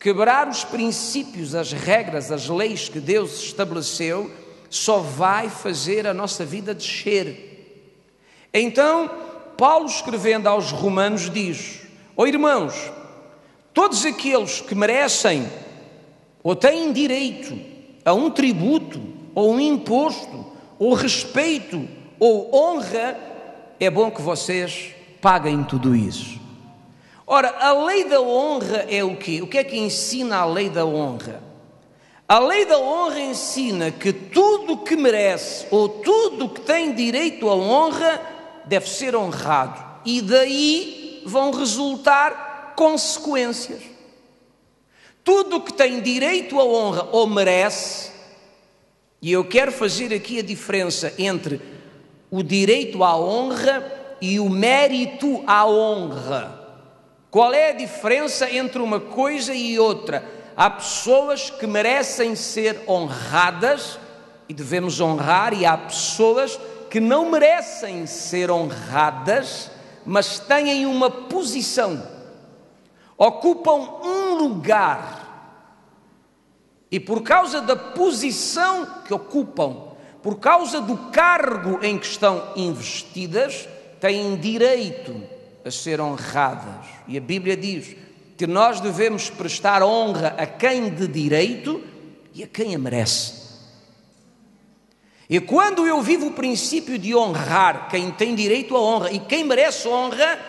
Quebrar os princípios, as regras, as leis que Deus estabeleceu, só vai fazer a nossa vida descer. Então, Paulo, escrevendo aos Romanos, diz: ó irmãos, todos aqueles que merecem ou têm direito a um tributo, ou um imposto, ou respeito, ou honra, é bom que vocês paguem tudo isso. Ora, a lei da honra é o quê? O que é que ensina a lei da honra? A lei da honra ensina que tudo que merece ou tudo que tem direito à honra deve ser honrado. E daí vão resultar consequências. Tudo que tem direito à honra ou merece, e eu quero fazer aqui a diferença entre o direito à honra e o mérito à honra. Qual é a diferença entre uma coisa e outra? Há pessoas que merecem ser honradas e devemos honrar, e há pessoas que não merecem ser honradas, mas têm uma posição, ocupam um lugar, e por causa da posição que ocupam, por causa do cargo em que estão investidas, têm direito a ser honradas. E a Bíblia diz que nós devemos prestar honra a quem de direito e a quem a merece. E quando eu vivo o princípio de honrar quem tem direito à honra e quem merece honra,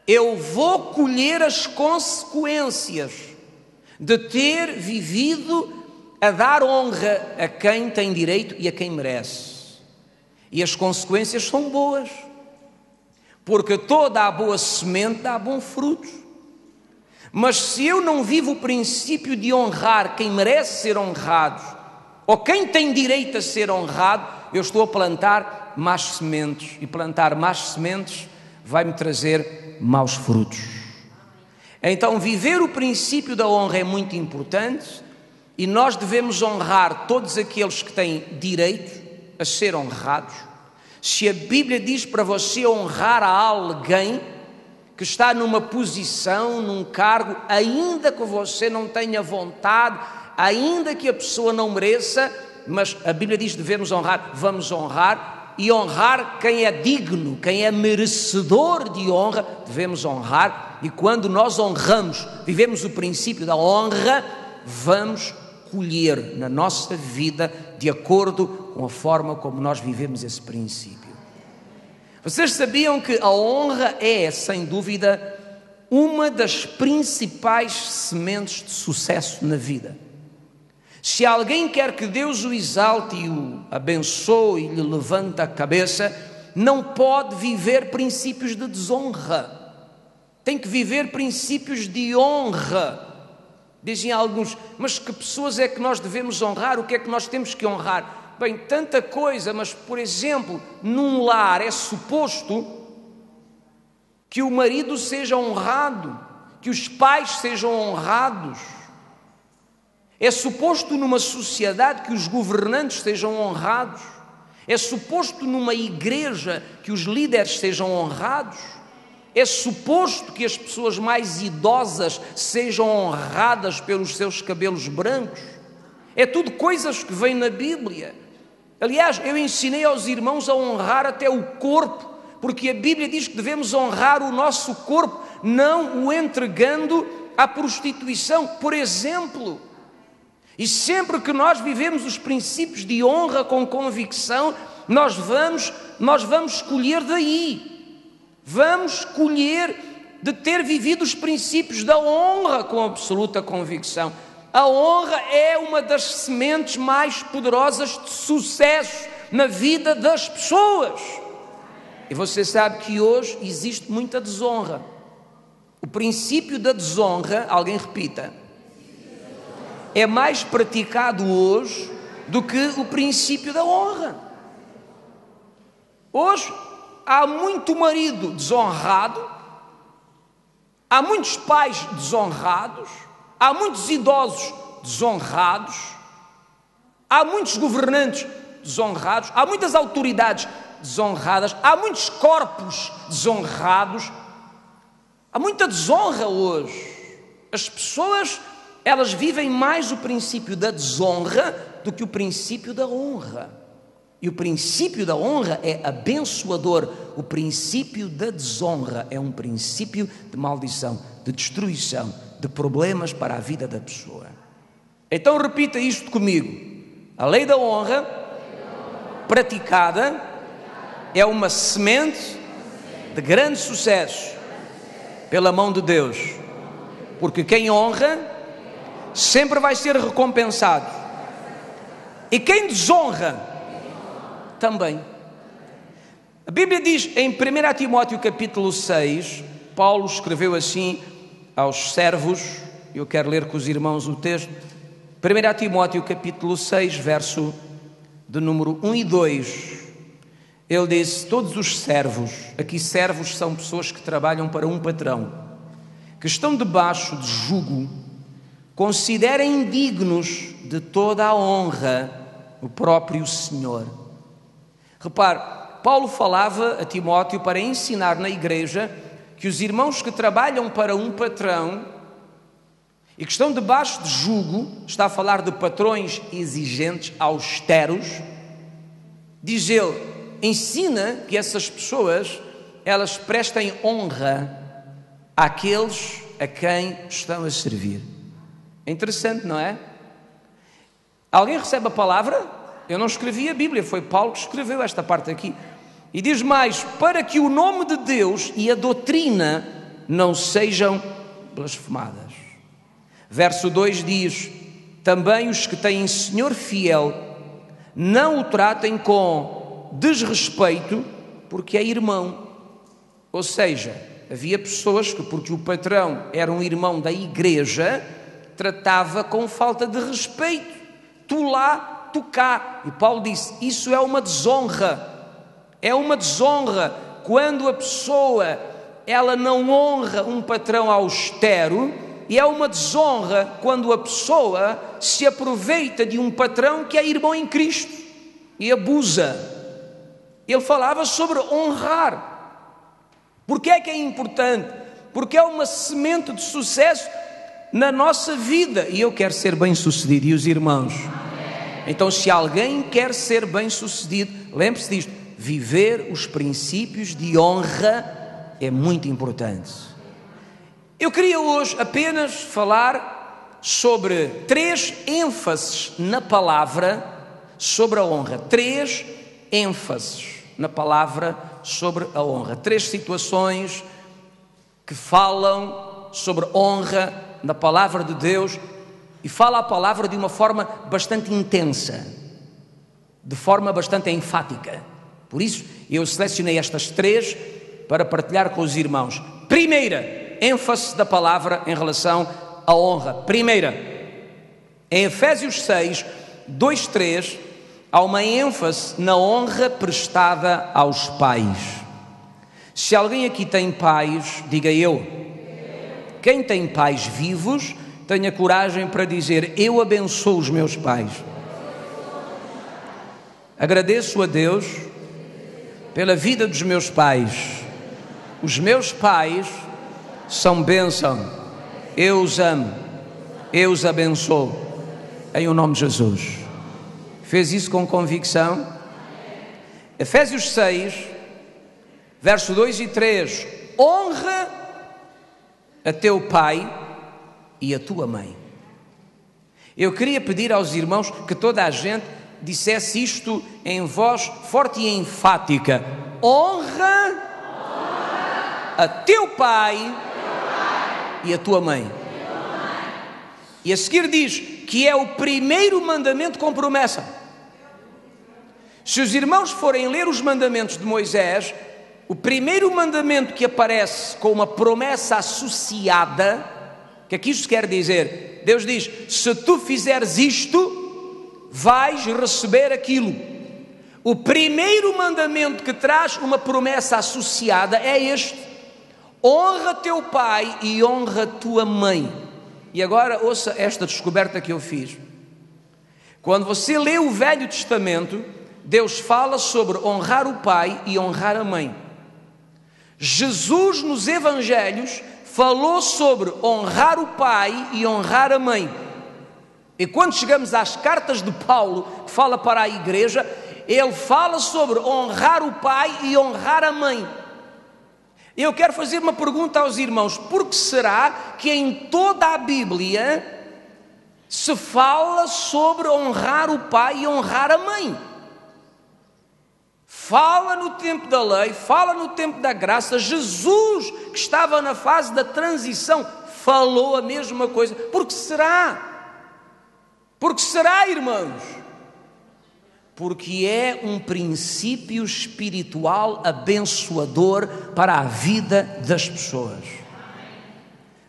eu vou colher as consequências de ter vivido a dar honra a quem tem direito e a quem merece. E as consequências são boas, porque toda a boa semente dá bom fruto. Mas se eu não vivo o princípio de honrar quem merece ser honrado, ou quem tem direito a ser honrado, eu estou a plantar más sementes, e plantar más sementes vai-me trazer maus frutos. Então, viver o princípio da honra é muito importante, e nós devemos honrar todos aqueles que têm direito a ser honrados. Se a Bíblia diz para você honrar a alguém que está numa posição, num cargo, ainda que você não tenha vontade, ainda que a pessoa não mereça, mas a Bíblia diz que devemos honrar, vamos honrar, e honrar quem é digno, quem é merecedor de honra, devemos honrar. E quando nós honramos, vivemos o princípio da honra, vamos colher na nossa vida de acordo com a forma como nós vivemos esse princípio. Vocês sabiam que a honra é, sem dúvida, uma das principais sementes de sucesso na vida? Se alguém quer que Deus o exalte e o abençoe e lhe levante a cabeça, não pode viver princípios de desonra. Tem que viver princípios de honra. Dizem alguns, mas que pessoas é que nós devemos honrar? O que é que nós temos que honrar? Bem, tanta coisa, mas, por exemplo, num lar é suposto que o marido seja honrado, que os pais sejam honrados. É suposto numa sociedade que os governantes sejam honrados. É suposto numa igreja que os líderes sejam honrados. É suposto que as pessoas mais idosas sejam honradas pelos seus cabelos brancos. É tudo coisas que vêm na Bíblia. Aliás, eu ensinei aos irmãos a honrar até o corpo, porque a Bíblia diz que devemos honrar o nosso corpo, não o entregando à prostituição, por exemplo. E sempre que nós vivemos os princípios de honra com convicção, nós vamos colher daí. Vamos colher de ter vivido os princípios da honra com absoluta convicção. A honra é uma das sementes mais poderosas de sucesso na vida das pessoas. E você sabe que hoje existe muita desonra. O princípio da desonra, alguém repita, é mais praticado hoje do que o princípio da honra. Hoje há muito marido desonrado, há muitos pais desonrados, há muitos idosos desonrados, há muitos governantes desonrados, há muitas autoridades desonradas, há muitos corpos desonrados, há muita desonra hoje. As pessoas elas vivem mais o princípio da desonra do que o princípio da honra. E o princípio da honra é abençoador. O princípio da desonra é um princípio de maldição, de destruição, de problemas para a vida da pessoa. Então repita isto comigo. A lei da honra praticada é uma semente de grande sucesso pela mão de Deus. Porque quem honra sempre vai ser recompensado. E quem desonra também. A Bíblia diz em 1 Timóteo capítulo 6, Paulo escreveu assim aos servos, eu quero ler com os irmãos o texto, 1 Timóteo capítulo 6, verso de número 1 e 2, ele disse: todos os servos, aqui servos são pessoas que trabalham para um patrão, que estão debaixo de jugo, considerem dignos de toda a honra o próprio Senhor. Repare, Paulo falava a Timóteo para ensinar na igreja que os irmãos que trabalham para um patrão e que estão debaixo de jugo, está a falar de patrões exigentes, austeros, diz ele, ensina que essas pessoas, elas prestem honra àqueles a quem estão a servir. É interessante, não é? Alguém recebe a palavra? Eu não escrevi a Bíblia, foi Paulo que escreveu esta parte aqui. E diz mais, para que o nome de Deus e a doutrina não sejam blasfemadas. Verso 2 diz, também os que têm Senhor fiel, não o tratem com desrespeito, porque é irmão. Ou seja, havia pessoas que, porque o patrão era um irmão da igreja, tratava com falta de respeito. Tu lá, tu cá. E Paulo disse, isso é uma desonra. É uma desonra quando a pessoa, ela não honra um patrão austero, e é uma desonra quando a pessoa se aproveita de um patrão que é irmão em Cristo e abusa. Ele falava sobre honrar. Porque é que é importante? Porque é uma semente de sucesso na nossa vida. E eu quero ser bem-sucedido. E os irmãos? Então, se alguém quer ser bem-sucedido, lembre-se disto, viver os princípios de honra é muito importante. Eu queria hoje apenas falar sobre 3 ênfases na palavra sobre a honra. 3 ênfases na palavra sobre a honra. 3 situações que falam sobre honra na palavra de Deus. E fala a palavra de uma forma bastante intensa, de forma bastante enfática. Por isso, eu selecionei estas 3 para partilhar com os irmãos. Primeira, ênfase da palavra em relação à honra. Primeira, em Efésios 6, 2, 3, há uma ênfase na honra prestada aos pais. Se alguém aqui tem pais, diga eu. Quem tem pais vivos, tenha coragem para dizer, eu abençoo os meus pais. Agradeço a Deus pela vida dos meus pais. Os meus pais são bênção. Eu os amo. Eu os abençoo. Em o nome de Jesus. Fez isso com convicção? Efésios 6, verso 2 e 3. Honra a teu pai e a tua mãe. Eu queria pedir aos irmãos que toda a gente dissesse isto em voz forte e enfática. Honra a teu pai e a tua mãe. E a seguir diz que é o primeiro mandamento com promessa. Se os irmãos forem ler os mandamentos de Moisés, o primeiro mandamento que aparece com uma promessa associada, o que é que isto quer dizer? Deus diz, se tu fizeres isto, vais receber aquilo. O primeiro mandamento que traz uma promessa associada é este: honra teu pai e honra tua mãe. E agora ouça esta descoberta que eu fiz. Quando você lê o Velho Testamento, Deus fala sobre honrar o pai e honrar a mãe. Jesus nos Evangelhos falou sobre honrar o pai e honrar a mãe. E quando chegamos às cartas de Paulo, que fala para a igreja, ele fala sobre honrar o pai e honrar a mãe. Eu quero fazer uma pergunta aos irmãos: por que será que em toda a Bíblia se fala sobre honrar o pai e honrar a mãe? Fala no tempo da lei, fala no tempo da graça. Jesus, que estava na fase da transição, falou a mesma coisa. Por que será? Por que será, irmãos? Porque é um princípio espiritual abençoador para a vida das pessoas.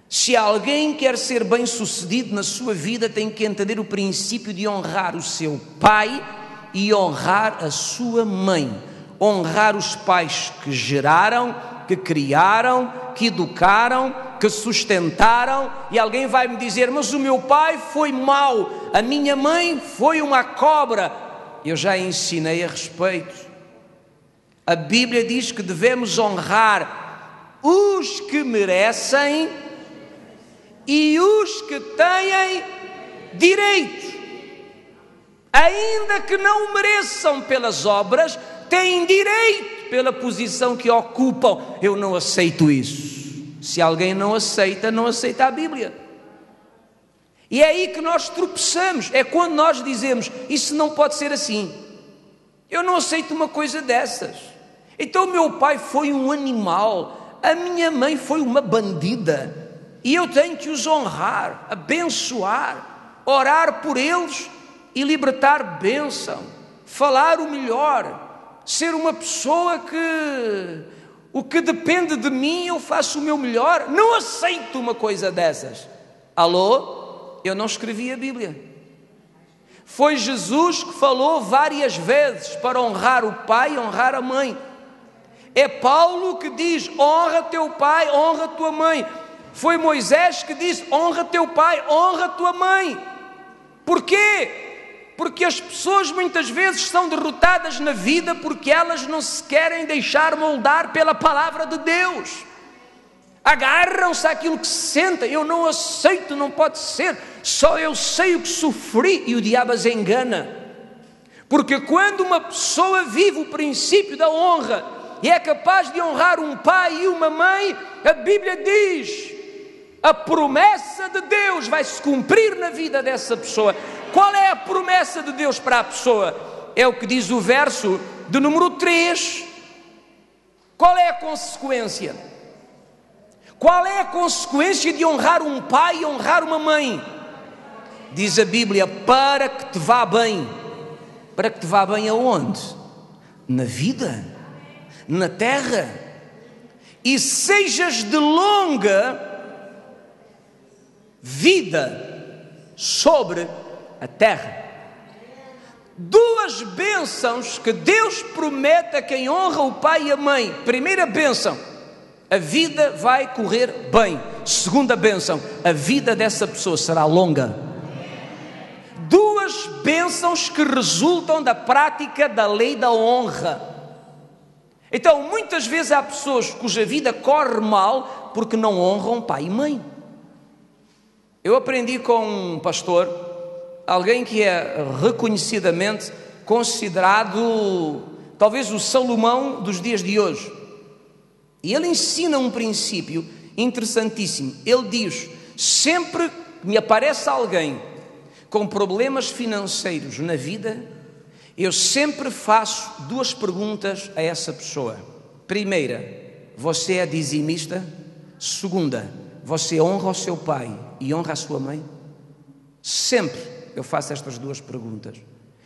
Se alguém quer ser bem-sucedido na sua vida, tem que entender o princípio de honrar o seu pai e honrar a sua mãe. Honrar os pais que geraram, que criaram, que educaram, que sustentaram. E alguém vai me dizer: mas o meu pai foi mau, a minha mãe foi uma cobra. Eu já ensinei a respeito. A Bíblia diz que devemos honrar os que merecem e os que têm direito. Ainda que não mereçam pelas obras, têm direito pela posição que ocupam. Eu não aceito isso. Se alguém não aceita, não aceita a Bíblia. E é aí que nós tropeçamos. É quando nós dizemos: isso não pode ser assim, eu não aceito uma coisa dessas. Então o meu pai foi um animal, a minha mãe foi uma bandida, e eu tenho que os honrar, abençoar, orar por eles e libertar bênção, falar o melhor, ser uma pessoa que o que depende de mim eu faço o meu melhor. Não aceito uma coisa dessas. Alô? Eu não escrevi a Bíblia. Foi Jesus que falou várias vezes para honrar o pai e honrar a mãe. É Paulo que diz: honra teu pai, honra tua mãe. Foi Moisés que disse: honra teu pai, honra tua mãe. Porquê? Porque as pessoas muitas vezes são derrotadas na vida porque elas não se querem deixar moldar pela palavra de Deus. Agarram-se àquilo que se sentem. Eu não aceito, não pode ser, só eu sei o que sofri. E o diabo as engana. Porque quando uma pessoa vive o princípio da honra e é capaz de honrar um pai e uma mãe, a Bíblia diz: a promessa de Deus vai se cumprir na vida dessa pessoa. Qual é a promessa de Deus para a pessoa? É o que diz o verso de número 3. Qual é a consequência? Qual é a consequência de honrar um pai e honrar uma mãe? Diz a Bíblia: para que te vá bem. Para que te vá bem aonde? Na vida, na terra, e sejas de longa vida sobre a terra. Duas bênçãos que Deus promete a quem honra o pai e a mãe. Primeira bênção: a vida vai correr bem. Segunda bênção: a vida dessa pessoa será longa. Duas bênçãos que resultam da prática da lei da honra. Então, muitas vezes há pessoas cuja vida corre mal porque não honram pai e mãe. Eu aprendi com um pastor, alguém que é reconhecidamente considerado talvez o Salomão dos dias de hoje. E ele ensina um princípio interessantíssimo. Ele diz: sempre que me aparece alguém com problemas financeiros na vida, eu sempre faço duas perguntas a essa pessoa. Primeira: você é dizimista? Segunda: você honra o seu pai e honra a sua mãe? Sempre eu faço estas duas perguntas.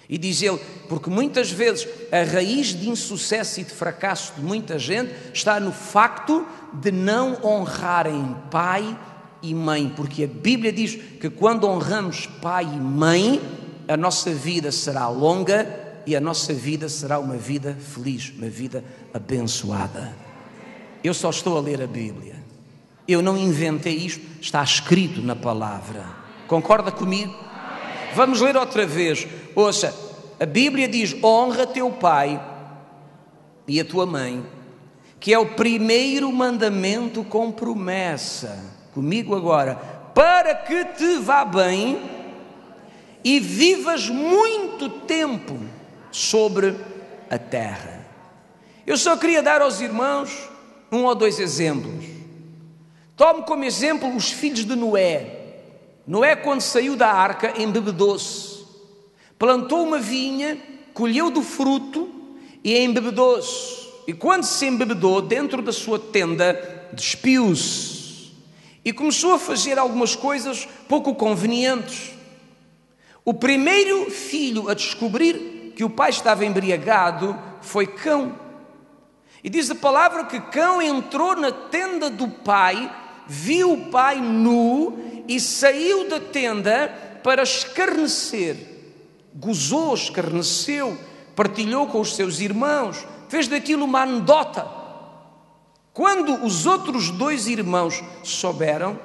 E diz ele: porque muitas vezes a raiz de insucesso e de fracasso de muita gente está no facto de não honrarem pai e mãe. Porque a Bíblia diz que quando honramos pai e mãe, a nossa vida será longa e a nossa vida será uma vida feliz, uma vida abençoada. Eu só estou a ler a Bíblia. Eu não inventei isto, está escrito na palavra. Concorda comigo? Vamos ler outra vez. Ouça, a Bíblia diz: honra teu pai e a tua mãe, que é o primeiro mandamento com promessa. Comigo agora. Para que te vá bem e vivas muito tempo sobre a terra. Eu só queria dar aos irmãos 1 ou 2 exemplos. Tome como exemplo os filhos de Noé. Noé, quando saiu da arca, embebedou-se. Plantou uma vinha, colheu do fruto e embebedou-se. E quando se embebedou, dentro da sua tenda, despiu-se. E começou a fazer algumas coisas pouco convenientes. O primeiro filho a descobrir que o pai estava embriagado foi Cão. E diz a palavra que Cão entrou na tenda do pai, viu o pai nu e saiu da tenda para escarnecer. Gozou, escarneceu, partilhou com os seus irmãos, fez daquilo uma anedota. Quando os outros 2 irmãos souberam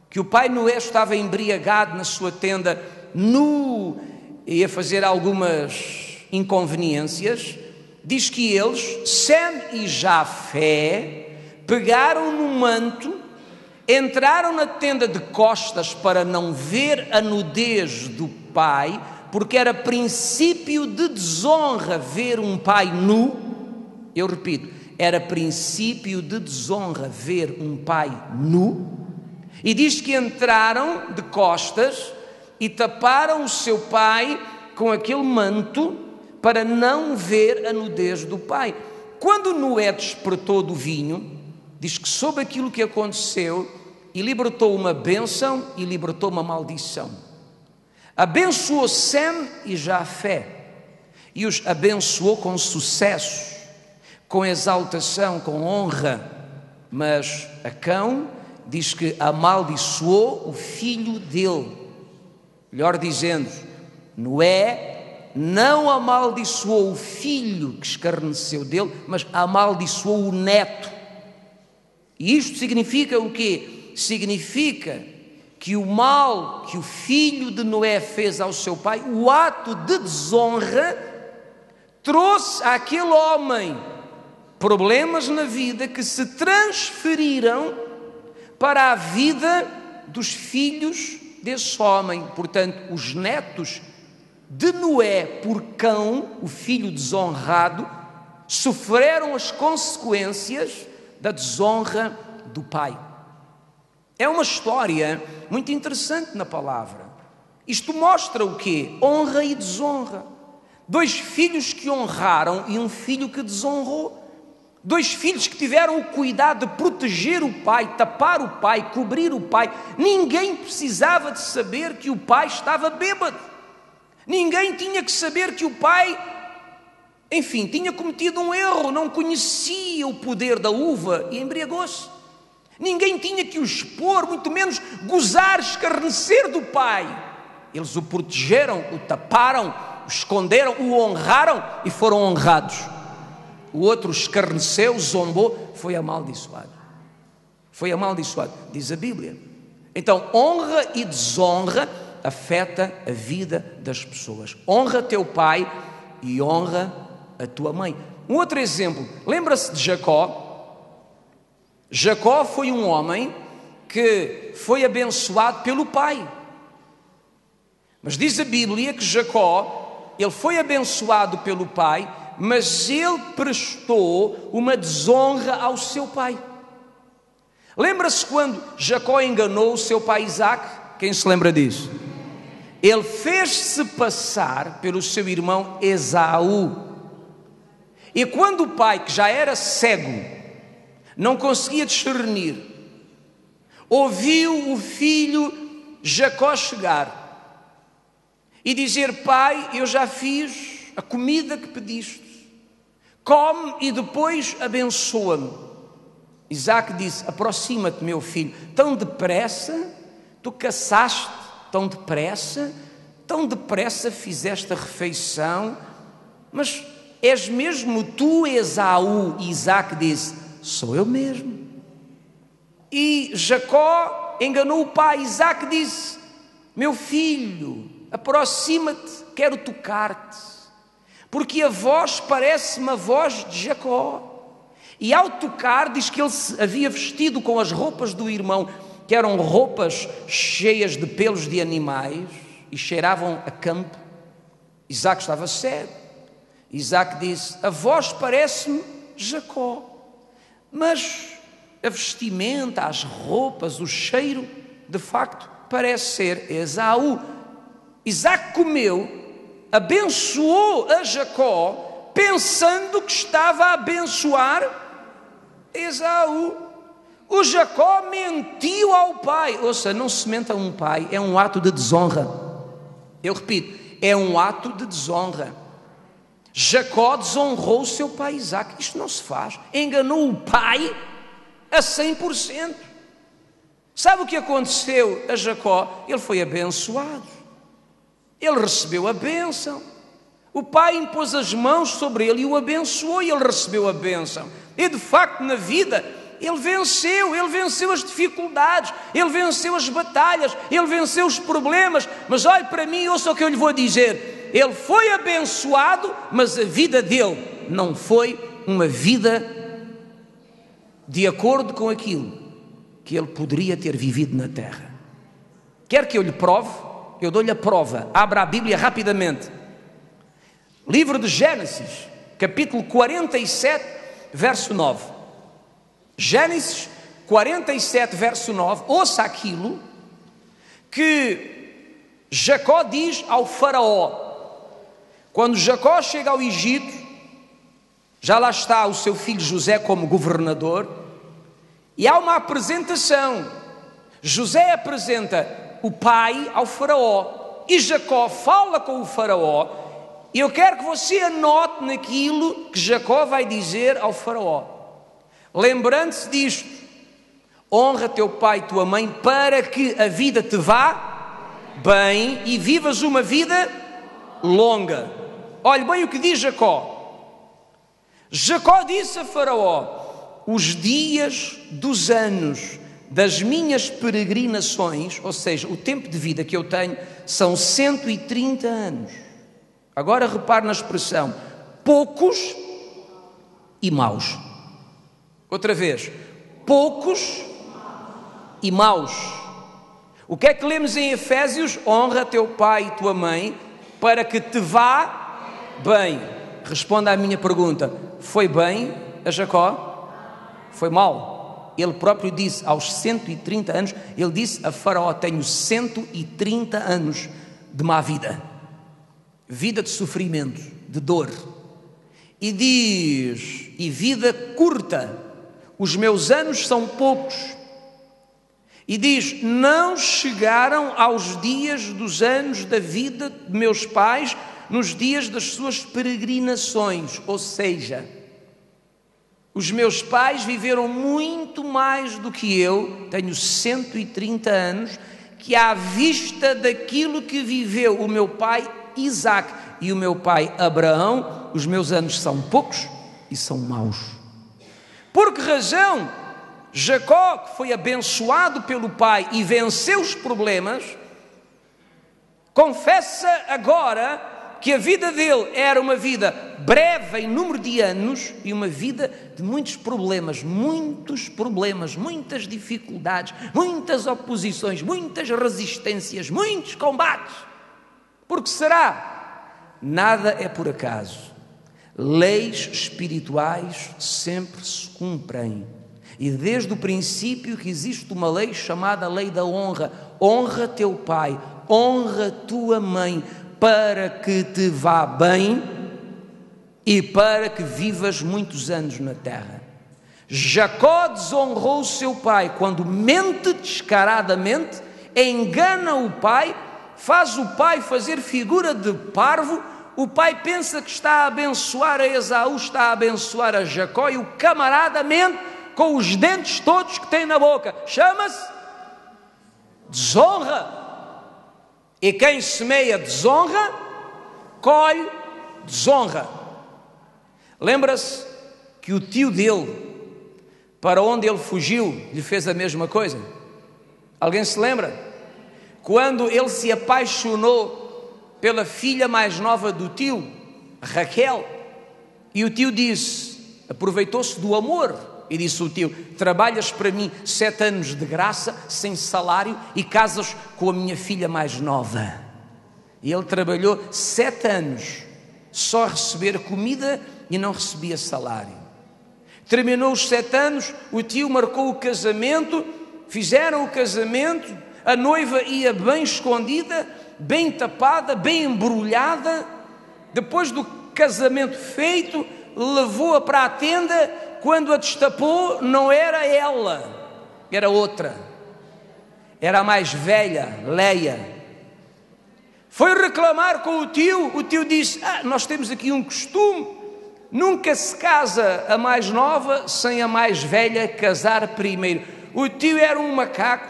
que o pai Noé estava embriagado na sua tenda, nu, e a fazer algumas inconveniências, diz que eles, Sem e Jafé, pegaram no manto, entraram na tenda de costas para não ver a nudez do pai, porque era princípio de desonra ver um pai nu. Eu repito, era princípio de desonra ver um pai nu. E diz que entraram de costas e taparam o seu pai com aquele manto para não ver a nudez do pai. Quando Noé despertou do vinho, diz que soube aquilo que aconteceu e libertou uma bênção e libertou uma maldição. Abençoou Sem e Jafé e os abençoou com sucesso, com exaltação, com honra. Mas a Cão diz que amaldiçoou o filho dele. Melhor dizendo, Noé não amaldiçoou o filho que escarneceu dele, mas amaldiçoou o neto. E isto significa o quê? Significa que o mal que o filho de Noé fez ao seu pai, o ato de desonra, trouxe àquele homem problemas na vida que se transferiram para a vida dos filhos desse homem. Portanto, os netos de Noé, por Cão, o filho desonrado, sofreram as consequências da desonra do pai. É uma história muito interessante na palavra. Isto mostra o quê? Honra e desonra. 2 filhos que honraram e um filho que desonrou. 2 filhos que tiveram o cuidado de proteger o pai, tapar o pai, cobrir o pai. Ninguém precisava de saber que o pai estava bêbado. Ninguém tinha que saber que o pai, enfim, tinha cometido um erro, não conhecia o poder da uva e embriagou-se. Ninguém tinha que o expor, muito menos gozar, escarnecer do pai. Eles o protegeram, o taparam, o esconderam, o honraram e foram honrados. O outro escarneceu, zombou, foi amaldiçoado. Foi amaldiçoado, diz a Bíblia. Então, honra e desonra afeta a vida das pessoas. Honra teu pai e honra a tua mãe. Um outro exemplo, lembra-se de Jacó? Jacó foi um homem que foi abençoado pelo pai. Mas diz a Bíblia que Jacó, ele foi abençoado pelo pai, mas ele prestou uma desonra ao seu pai. Lembra-se quando Jacó enganou o seu pai Isaac? Quem se lembra disso? Ele fez-se passar pelo seu irmão Esaú. E quando o pai, que já era cego, não conseguia discernir, ouviu o filho Jacó chegar e dizer: pai, eu já fiz a comida que pediste, come e depois abençoa-me. Isaac disse: aproxima-te, meu filho. Tão depressa tu caçaste, tão depressa fizeste a refeição, mas és mesmo tu, Esaú? E Isaac disse: sou eu mesmo. E Jacó enganou o pai. Isaac disse: meu filho, aproxima-te, quero tocar-te, porque a voz parece-me a voz de Jacó. E ao tocar, diz que ele se havia vestido com as roupas do irmão, que eram roupas cheias de pelos de animais e cheiravam a campo. Isaac estava cego. Isaac disse: a voz parece-me Jacó, mas a vestimenta, as roupas, o cheiro, de facto, parece ser Esaú. Isaac comeu, abençoou a Jacó, pensando que estava a abençoar Esaú. O Jacó mentiu ao pai. Ouça, não se mente a um pai, é um ato de desonra. Eu repito, é um ato de desonra. Jacó desonrou o seu pai Isaac. Isto não se faz. Enganou o pai a 100%. Sabe o que aconteceu a Jacó? Ele foi abençoado. Ele recebeu a bênção. O pai impôs as mãos sobre ele e o abençoou, e ele recebeu a bênção. E de facto na vida ele venceu as dificuldades, ele venceu as batalhas, ele venceu os problemas. Mas olhe para mim, ouça o que eu lhe vou dizer. Ele foi abençoado, mas a vida dele não foi uma vida de acordo com aquilo que ele poderia ter vivido na terra. Quer que eu lhe prove? Eu dou-lhe a prova. Abra a Bíblia rapidamente. Livro de Gênesis, capítulo 47, verso 9. Gênesis 47, verso 9. Ouça aquilo que Jacó diz ao faraó. Quando Jacó chega ao Egito, já lá está o seu filho José como governador, e há uma apresentação. José apresenta o pai ao faraó, e Jacó fala com o faraó, e eu quero que você anote naquilo que Jacó vai dizer ao faraó. Lembrando-se disto: honra teu pai e tua mãe, para que a vida te vá bem e vivas uma vida longa. Olhe bem o que diz Jacó. Jacó disse a faraó: os dias dos anos das minhas peregrinações, ou seja, o tempo de vida que eu tenho, são 130 anos. Agora repare na expressão: poucos e maus. Outra vez: poucos e maus. O que é que lemos em Efésios? Honra teu pai e tua mãe, para que te vá bem. Responda à minha pergunta: foi bem a Jacó? Foi mal? Ele próprio disse, aos 130 anos, ele disse a faraó: tenho 130 anos de má vida. Vida de sofrimento, de dor. E diz: e vida curta, os meus anos são poucos. E diz: não chegaram aos dias dos anos da vida de meus pais, nos dias das suas peregrinações. Ou seja, os meus pais viveram muito mais do que eu, tenho 130 anos, que à vista daquilo que viveu o meu pai Isaac e o meu pai Abraão, os meus anos são poucos e são maus. Por que razão? Jacó, que foi abençoado pelo pai e venceu os problemas, confessa agora que a vida dele era uma vida breve em número de anos e uma vida de muitos problemas, muitas dificuldades, muitas oposições, muitas resistências, muitos combates. Porque será? Nada é por acaso. Leis espirituais sempre se cumprem. E desde o princípio que existe uma lei chamada lei da honra. Honra teu pai, honra tua mãe, para que te vá bem e para que vivas muitos anos na terra. Jacó desonrou o seu pai quando mente descaradamente, engana o pai, faz o pai fazer figura de parvo. O pai pensa que está a abençoar a Esaú, está a abençoar a Jacó, e o camarada mente com os dentes todos que tem na boca. Chama-se desonra. E quem semeia desonra, colhe desonra. Lembra-se que o tio dele, para onde ele fugiu, lhe fez a mesma coisa? Alguém se lembra? Quando ele se apaixonou pela filha mais nova do tio, Raquel, e o tio disse: aproveitou-se do amor e disse o tio: trabalhas para mim 7 anos de graça, sem salário, e casas com a minha filha mais nova. E ele trabalhou 7 anos, só a receber comida e não recebia salário. Terminou os 7 anos, o tio marcou o casamento, fizeram o casamento, a noiva ia bem escondida, bem tapada, bem embrulhada. Depois do casamento feito, levou-a para a tenda. Quando a destapou, não era ela, era outra. Era a mais velha, Leia. Foi reclamar com o tio disse: nós temos aqui um costume, nunca se casa a mais nova sem a mais velha casar primeiro. O tio era um macaco,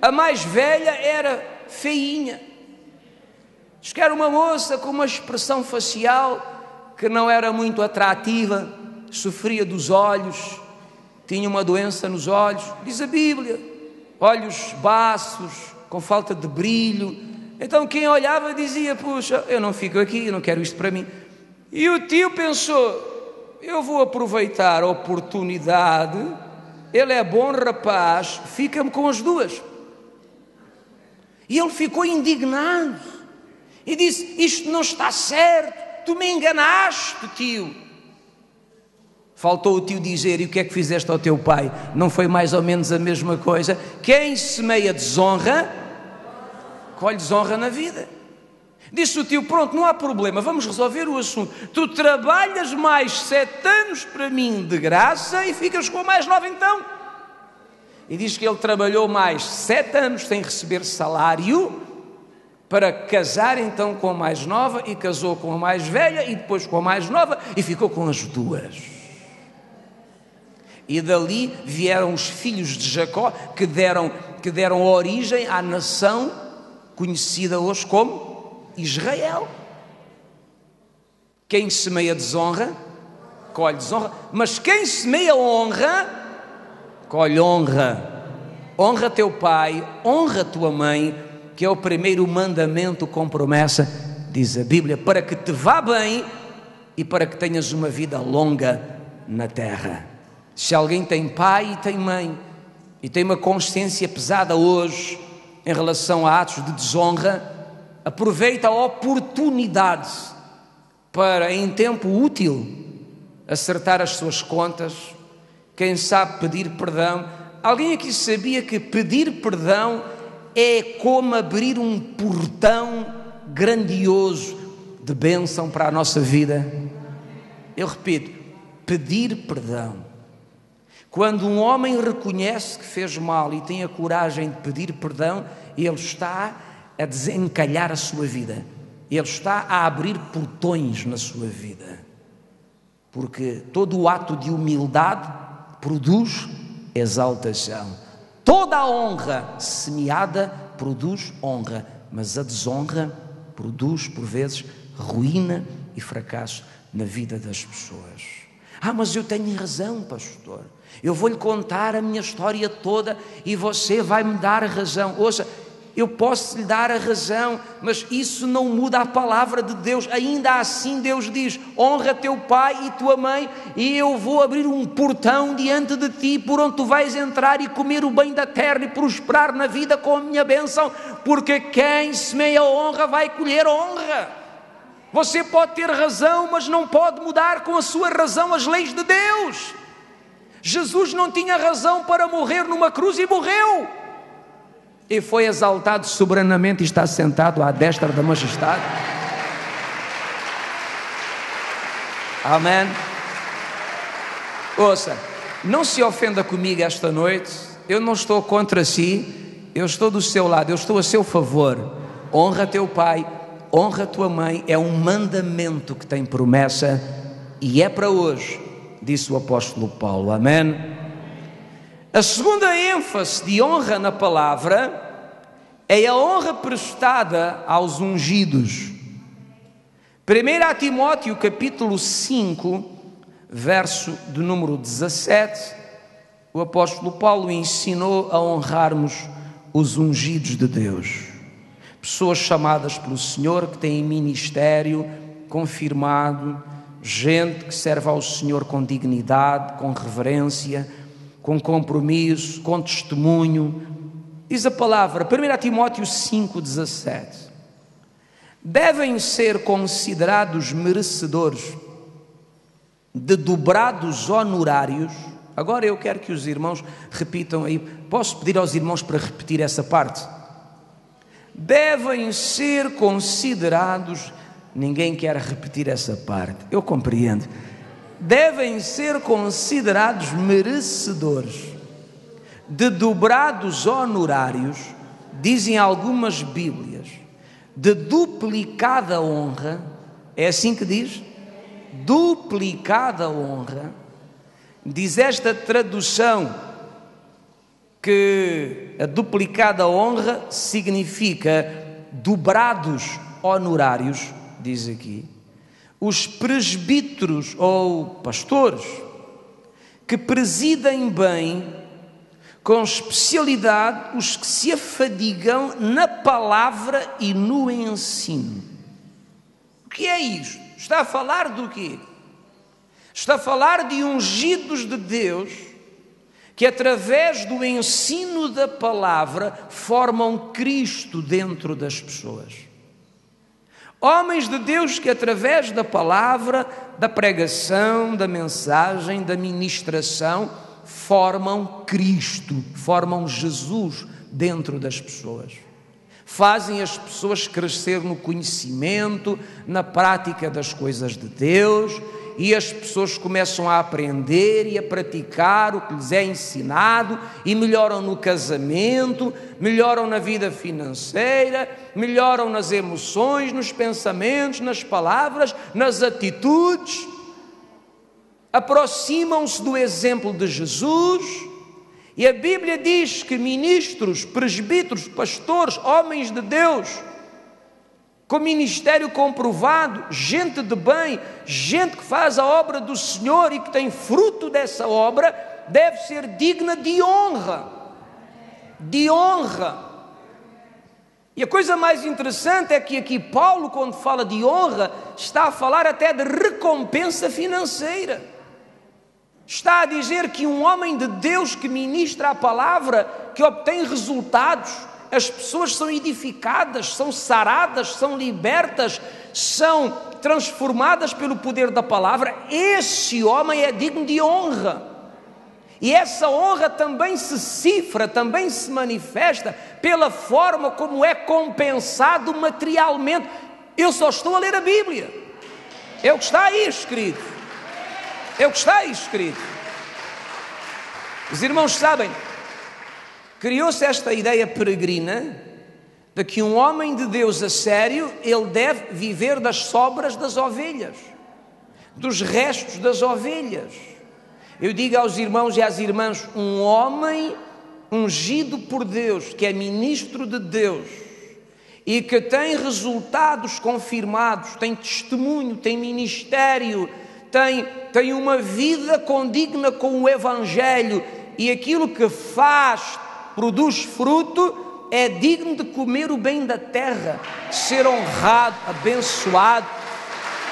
a mais velha era feinha. Diz que era uma moça com uma expressão facial que não era muito atrativa, sofria dos olhos, tinha uma doença nos olhos, diz a Bíblia, olhos baços, com falta de brilho. Então quem olhava dizia: puxa, eu não fico aqui, eu não quero isto para mim. E o tio pensou: eu vou aproveitar a oportunidade, ele é bom rapaz, fica-me com as duas. E ele ficou indignado e disse: isto não está certo, tu me enganaste, tio. Faltou o tio dizer: e o que é que fizeste ao teu pai? Não foi mais ou menos a mesma coisa? Quem semeia desonra, colhe desonra na vida. Disse o tio: pronto, não há problema, vamos resolver o assunto. Tu trabalhas mais 7 anos para mim de graça e ficas com a mais nova então. E diz que ele trabalhou mais 7 anos sem receber salário para casar então com a mais nova, e casou com a mais velha e depois com a mais nova e ficou com as duas. E dali vieram os filhos de Jacó, que deram origem à nação conhecida hoje como Israel. Quem semeia desonra, colhe desonra, mas quem semeia honra, colhe honra. Honra teu pai, honra tua mãe, que é o primeiro mandamento com promessa, diz a Bíblia, para que te vá bem e para que tenhas uma vida longa na terra. Se alguém tem pai e tem mãe e tem uma consciência pesada hoje em relação a atos de desonra, aproveita a oportunidade para, em tempo útil, acertar as suas contas. Quem sabe pedir perdão. Alguém aqui sabia que pedir perdão é como abrir um portão grandioso de bênção para a nossa vida? Eu repito, pedir perdão. Quando um homem reconhece que fez mal e tem a coragem de pedir perdão, ele está a desencalhar a sua vida, ele está a abrir portões na sua vida, porque todo o ato de humildade produz exaltação. Toda a honra semeada produz honra, mas a desonra produz, por vezes, ruína e fracasso na vida das pessoas. Mas eu tenho razão, pastor. Eu vou-lhe contar a minha história toda e você vai me dar razão. Ouça, eu posso lhe dar a razão, mas isso não muda a palavra de Deus. Ainda assim Deus diz: honra teu pai e tua mãe, e eu vou abrir um portão diante de ti, por onde tu vais entrar e comer o bem da terra e prosperar na vida com a minha bênção, porque quem semeia honra vai colher honra. Você pode ter razão, mas não pode mudar com a sua razão as leis de Deus. Jesus não tinha razão para morrer numa cruz e morreu. E foi exaltado soberanamente e está sentado à destra da majestade. Amém? Ouça, não se ofenda comigo esta noite. Eu não estou contra si, eu estou do seu lado, eu estou a seu favor. Honra teu pai, honra tua mãe, é um mandamento que tem promessa e é para hoje, disse o apóstolo Paulo. Amém? A segunda ênfase de honra na palavra é a honra prestada aos ungidos. 1 Timóteo capítulo 5, verso de número 17, o apóstolo Paulo ensinou a honrarmos os ungidos de Deus. Pessoas chamadas pelo Senhor, que têm ministério confirmado gente que serve ao Senhor com dignidade, com reverência, com compromisso, com testemunho. Diz a palavra, 1 Timóteo 5,17, devem ser considerados merecedores de dobrados honorários. Agora eu quero que os irmãos repitam aí, posso pedir aos irmãos para repetir essa parte? Devem ser considerados, ninguém quer repetir essa parte, eu compreendo. Devem ser considerados merecedores de dobrados honorários, dizem algumas Bíblias, de duplicada honra, é assim que diz? Duplicada honra, diz esta tradução que a duplicada honra significa dobrados honorários, diz aqui, os presbíteros ou pastores que presidem bem, com especialidade, os que se afadigam na palavra e no ensino. O que é isto? Está a falar do quê? Está a falar de ungidos de Deus que através do ensino da palavra formam Cristo dentro das pessoas. Homens de Deus que através da palavra, da pregação, da mensagem, da ministração, formam Cristo, formam Jesus dentro das pessoas. Fazem as pessoas crescer no conhecimento, na prática das coisas de Deus, e as pessoas começam a aprender e a praticar o que lhes é ensinado e melhoram no casamento, melhoram na vida financeira, melhoram nas emoções, nos pensamentos, nas palavras, nas atitudes. Aproximam-se do exemplo de Jesus, e a Bíblia diz que ministros, presbíteros, pastores, homens de Deus, com ministério comprovado, gente de bem, gente que faz a obra do Senhor e que tem fruto dessa obra, deve ser digna de honra. De honra. E a coisa mais interessante é que aqui Paulo, quando fala de honra, está a falar até de recompensa financeira. Está a dizer que um homem de Deus que ministra a palavra, que obtém resultados, as pessoas são edificadas, são saradas, são libertas, são transformadas pelo poder da palavra, esse homem é digno de honra. E essa honra também se cifra, também se manifesta pela forma como é compensado materialmente. Eu só estou a ler a Bíblia, é o que está aí escrito. É o que está aí escrito. Os irmãos sabem, criou-se esta ideia peregrina de que um homem de Deus a sério, ele deve viver das sobras das ovelhas, dos restos das ovelhas. Eu digo aos irmãos e às irmãs, um homem ungido por Deus, que é ministro de Deus e que tem resultados confirmados, tem testemunho, tem ministério, tem uma vida condigna com o Evangelho, e aquilo que faz, produz fruto, é digno de comer o bem da terra, ser honrado, abençoado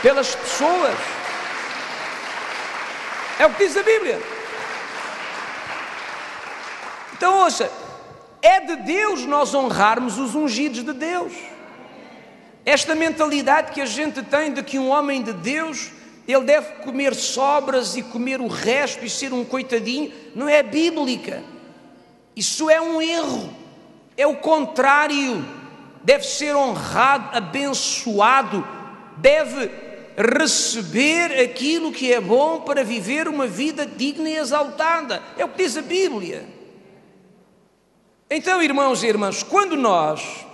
pelas pessoas. É o que diz a Bíblia. Então ouça, é de Deus nós honrarmos os ungidos de Deus. Esta mentalidade que a gente tem de que um homem de Deus, ele deve comer sobras e comer o resto e ser um coitadinho, não é bíblica. Isso é um erro, é o contrário. Deve ser honrado, abençoado, deve receber aquilo que é bom para viver uma vida digna e exaltada. É o que diz a Bíblia. Então, irmãos e irmãs, quando nós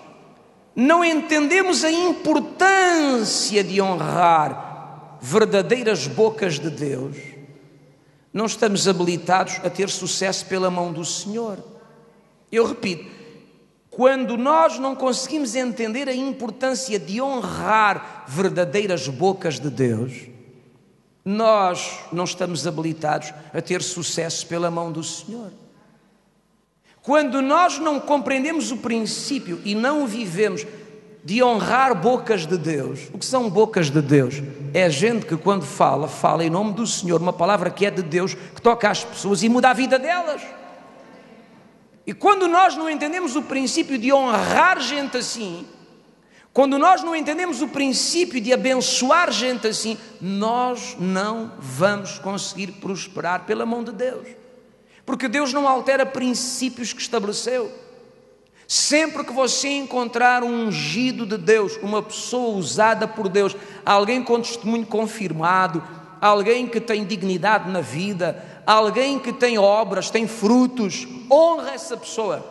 não entendemos a importância de honrar verdadeiras bocas de Deus, não estamos habilitados a ter sucesso pela mão do Senhor. Eu repito, quando nós não conseguimos entender a importância de honrar verdadeiras bocas de Deus, nós não estamos habilitados a ter sucesso pela mão do Senhor. Quando nós não compreendemos o princípio e não o vivemos de honrar bocas de Deus. O que são bocas de Deus? É gente que quando fala, fala em nome do Senhor, uma palavra que é de Deus, que toca às pessoas e muda a vida delas. E quando nós não entendemos o princípio de honrar gente assim, quando nós não entendemos o princípio de abençoar gente assim, nós não vamos conseguir prosperar pela mão de Deus. Porque Deus não altera princípios que estabeleceu. Sempre que você encontrar um ungido de Deus, uma pessoa usada por Deus, alguém com testemunho confirmado, alguém que tem dignidade na vida, alguém que tem obras, tem frutos, honra essa pessoa,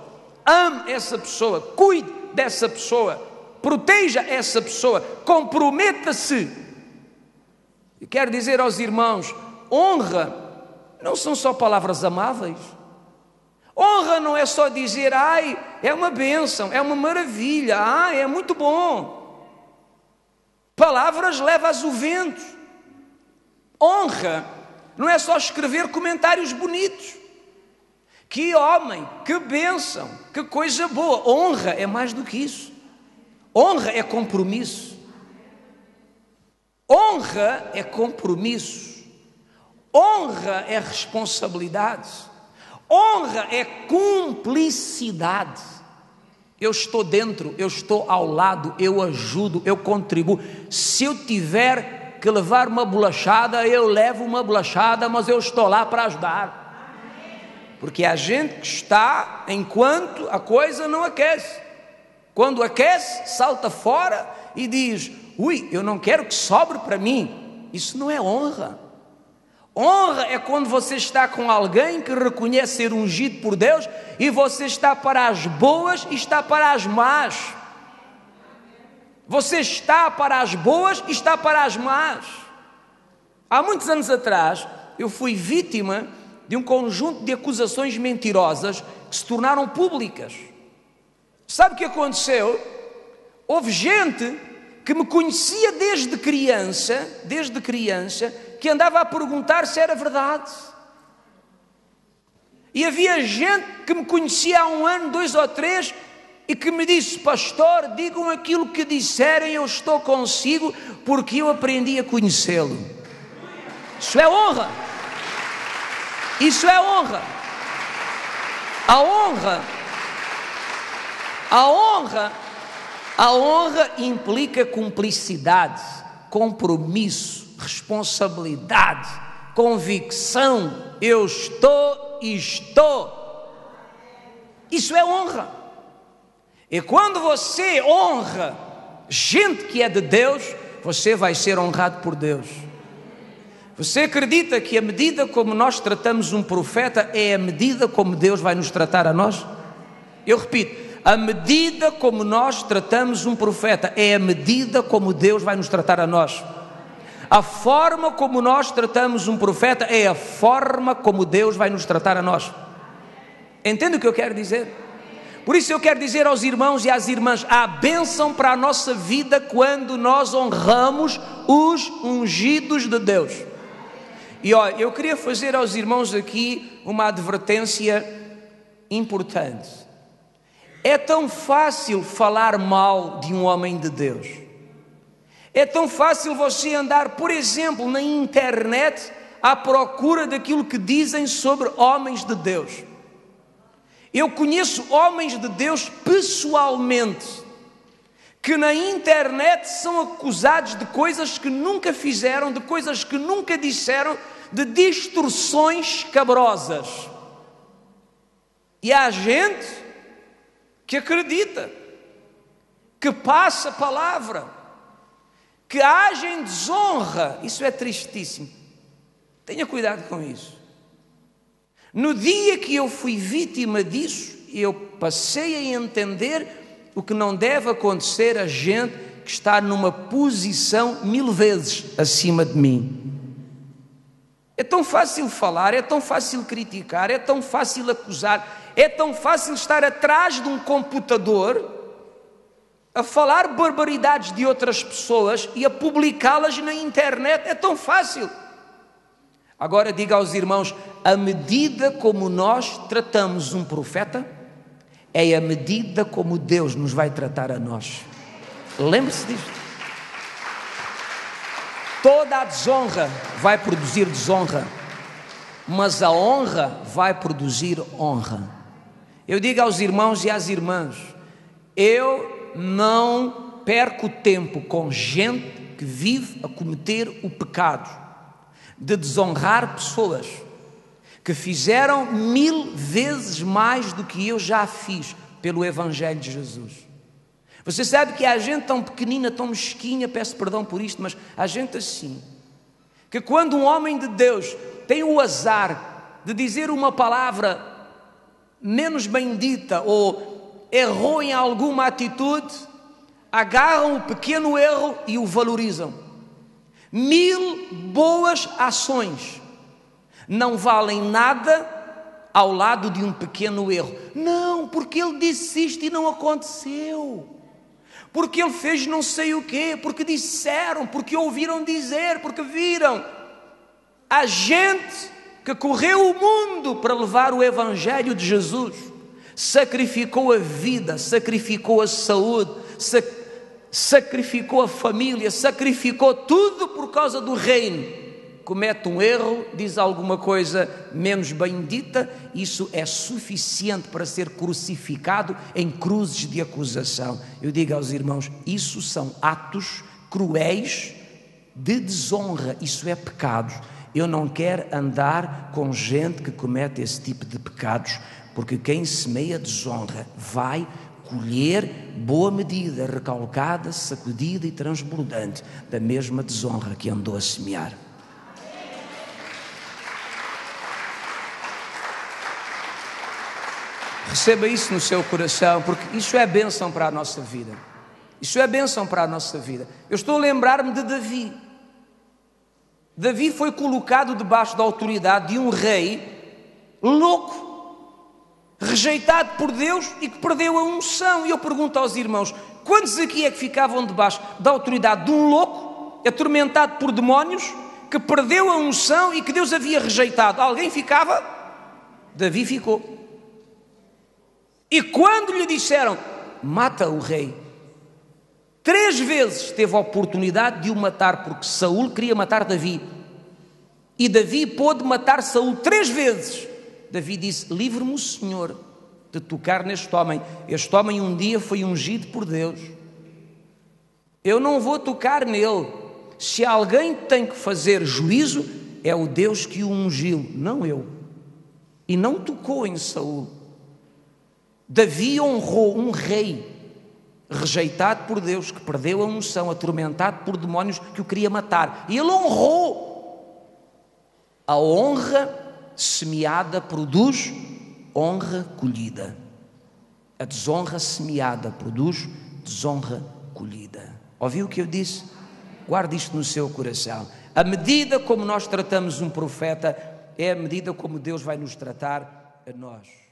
ame essa pessoa, cuide dessa pessoa, proteja essa pessoa, comprometa-se. E quero dizer aos irmãos, honra não são só palavras amáveis. Honra não é só dizer, ai, é uma bênção, é uma maravilha, ai, é muito bom. Palavras levas o vento. Honra não é só escrever comentários bonitos. Que homem, que bênção, que coisa boa. Honra é mais do que isso. Honra é compromisso. Honra é compromisso. Honra é responsabilidade. Honra é cumplicidade. Eu estou dentro, eu estou ao lado, eu ajudo, eu contribuo. Se eu tiver que levar uma bolachada, eu levo uma bolachada, mas eu estou lá para ajudar. Porque há gente que está enquanto a coisa não aquece. Quando aquece, salta fora e diz, ui, eu não quero que sobre para mim. Isso não é honra. Honra é quando você está com alguém que reconhece ser ungido por Deus e você está para as boas e está para as más. Você está para as boas e está para as más. Há muitos anos atrás, eu fui vítima de um conjunto de acusações mentirosas que se tornaram públicas. Sabe o que aconteceu? Houve gente que me conhecia desde criança, que andava a perguntar se era verdade. E havia gente que me conhecia há 1 ano, 2 ou 3, e que me disse, pastor, digam aquilo que disserem, eu estou consigo, porque eu aprendi a conhecê-lo. Isso é honra. Isso é honra. A honra implica cumplicidade, compromisso, responsabilidade, convicção. Eu estou e estou. Isso é honra. E quando você honra gente que é de Deus, você vai ser honrado por Deus. Você acredita que a medida como nós tratamos um profeta é a medida como Deus vai nos tratar a nós? Eu repito, a medida como nós tratamos um profeta é a medida como Deus vai nos tratar a nós. A forma como nós tratamos um profeta é a forma como Deus vai nos tratar a nós. Entende o que eu quero dizer? Por isso eu quero dizer aos irmãos e às irmãs, há bênção para a nossa vida quando nós honramos os ungidos de Deus. E olha, eu queria fazer aos irmãos aqui uma advertência importante. É tão fácil falar mal de um homem de Deus. É tão fácil você andar, por exemplo, na internet à procura daquilo que dizem sobre homens de Deus. Eu conheço homens de Deus pessoalmente, que na internet são acusados de coisas que nunca fizeram, de coisas que nunca disseram, de distorções escabrosas. E há gente que acredita, que passa a palavra, que age em desonra. Isso é tristíssimo. Tenha cuidado com isso. No dia que eu fui vítima disso, eu passei a entender o que não deve acontecer a gente que está numa posição 1000 vezes acima de mim. É tão fácil falar, é tão fácil criticar, é tão fácil acusar, é tão fácil estar atrás de um computador a falar barbaridades de outras pessoas e a publicá-las na internet. É tão fácil. Agora diga aos irmãos, a medida como nós tratamos um profeta é a medida como Deus nos vai tratar a nós. Lembre-se disto. Toda a desonra vai produzir desonra, mas a honra vai produzir honra. Eu digo aos irmãos e às irmãs, eu não perco tempo com gente que vive a cometer o pecado de desonrar pessoas que fizeram 1000 vezes mais do que eu já fiz pelo Evangelho de Jesus. Você sabe que há gente tão pequenina, tão mesquinha, peço perdão por isto, mas há gente assim, que quando um homem de Deus tem o azar de dizer uma palavra menos bendita ou errou em alguma atitude, agarram o pequeno erro e o valorizam. 1000 boas ações não valem nada ao lado de um pequeno erro. Não, porque ele disse isto e não aconteceu. Porque ele fez não sei o quê, porque disseram, porque ouviram dizer, porque viram. Há gente que correu o mundo para levar o Evangelho de Jesus, sacrificou a vida, sacrificou a saúde, sacrificou a família, sacrificou tudo por causa do reino. Comete um erro, diz alguma coisa menos bendita, isso é suficiente para ser crucificado em cruzes de acusação. Eu digo aos irmãos, isso são atos cruéis de desonra, isso é pecado. Eu não quero andar com gente que comete esse tipo de pecados, porque quem semeia desonra vai colher boa medida, recalcada, sacudida e transbordante da mesma desonra que andou a semear. Receba isso no seu coração, porque isso é bênção para a nossa vida. Isso é bênção para a nossa vida. Eu estou a lembrar-me de Davi. Davi foi colocado debaixo da autoridade de um rei louco, rejeitado por Deus e que perdeu a unção. E eu pergunto aos irmãos, quantos aqui é que ficavam debaixo da autoridade de um louco, atormentado por demónios, que perdeu a unção e que Deus havia rejeitado? Alguém ficava? Davi ficou. E quando lhe disseram, mata o rei, 3 vezes teve a oportunidade de o matar, porque Saul queria matar Davi. E Davi pôde matar Saul 3 vezes. Davi disse, livre-me o Senhor de tocar neste homem. Este homem um dia foi ungido por Deus. Eu não vou tocar nele. Se alguém tem que fazer juízo, é o Deus que o ungiu, não eu. E não tocou em Saul. Davi honrou um rei rejeitado por Deus, que perdeu a unção, atormentado por demónios que o queria matar. E ele honrou. A honra semeada produz honra colhida. A desonra semeada produz desonra colhida. Ouviu o que eu disse? Guarde isto no seu coração. A medida como nós tratamos um profeta é a medida como Deus vai nos tratar a nós.